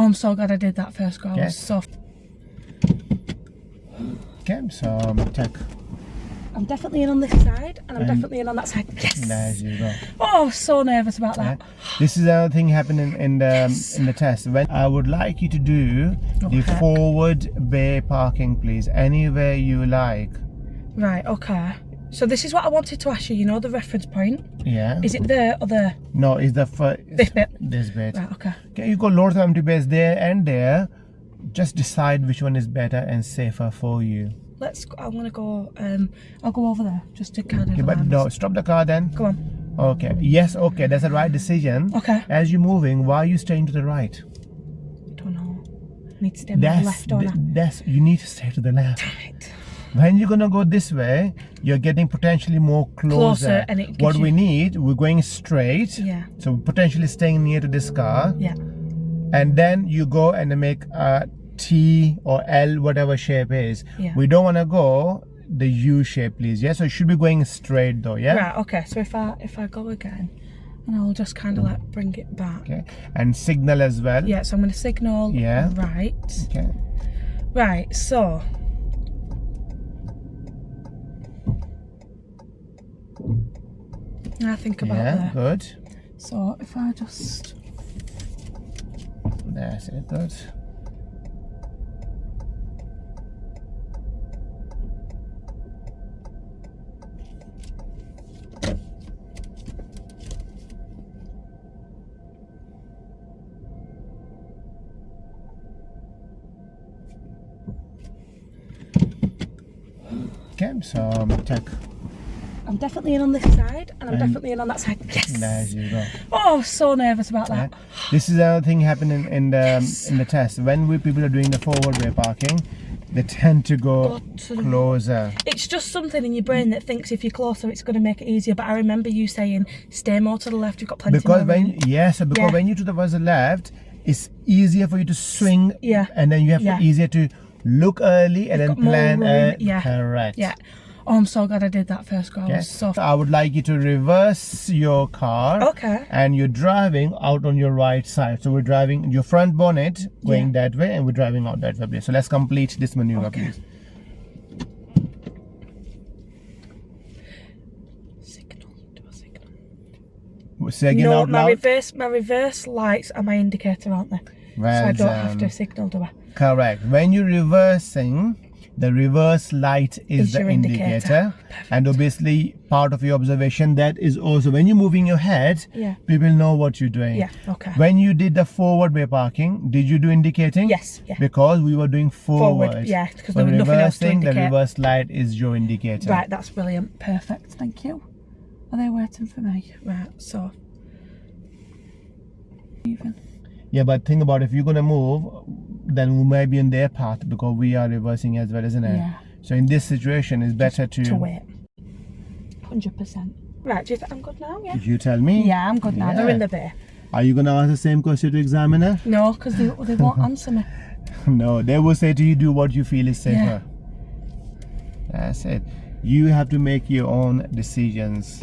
I'm so glad I did that first go. I was so... Okay, so check. I'm definitely in on this side, and I'm definitely in on that side. Yes! There you go. Oh, I was so nervous about that. This is another thing happening in the test. When I would like you to do the forward bay parking, please, anywhere you like. Right, okay. So this is what I wanted to ask you, you know the reference point? Yeah. Is it there or there? No, it's the first. This bit? This bit. Right, okay. Okay, you got loads of empty bays there and there. Just decide which one is better and safer for you. I'm gonna go, I'll go over there, just to kind of... Okay, but no, stop the car then. Go on. Okay, yes, okay, that's the right decision. Okay. As you're moving, why are you staying to the right? I don't know. I need to stay on the left, don't I? You need to stay to the left. Right. When you're gonna go this way, you're getting potentially more closer. And it what we need, we're going straight. Yeah. So potentially staying near to this car. Yeah. And then you go and make a T or L, whatever shape is. Yeah. We don't want to go the U shape, please. Yeah. So you should be going straight though. Yeah. Right. Okay. So if I go again, and I'll just kind of like bring it back. Okay. And signal as well. Yeah. So I'm going to signal. Yeah. Right. Okay. Right. So. I think about that. Good. So if I just... That's it, good. Okay, so check. I'm definitely in on this side, and I'm definitely in on that side. Yes! There you go. Oh, I was so nervous about that. This is another thing happening in the test. When people are doing the forward way parking, they tend to go closer. It's just something in your brain that thinks if you're closer, it's going to make it easier. But I remember you saying, stay more to the left, you've got plenty more room. When you towards the left, it's easier for you to swing. Yeah. And then you have easier to look early and then plan. Correct. Yeah. Oh, I'm so glad I did that first go. I would like you to reverse your car. Okay. And you're driving out on your right side. So we're driving your front bonnet going that way, and we're driving out that way. So let's complete this maneuver, please. Signal. Do a signal. No, my reverse lights are my indicator, aren't they? Well, so I don't have to signal, do I? Correct. When you're reversing, the reverse light is the indicator. And obviously part of your observation, that is also when you're moving your head, people know what you're doing. Yeah, okay. When you did the forward way parking, did you do indicating? Yes, yeah. Because we were doing forward. Yeah, because there was nothing else to indicate. The reverse light is your indicator. Right, that's brilliant. Perfect, thank you. Are they waiting for me? Right, so even. Yeah, but think about if you're gonna move, then we might be on their path because we are reversing as well, isn't it? Yeah. So in this situation, it's better to wait. 100%. Right, do you think I'm good now? Yeah. You tell me. Yeah, I'm good now. They're in the bay. Are you gonna ask the same question to examiner? No, because they won't answer me. No, they will say to you, do what you feel is safer. Yeah. That's it. You have to make your own decisions.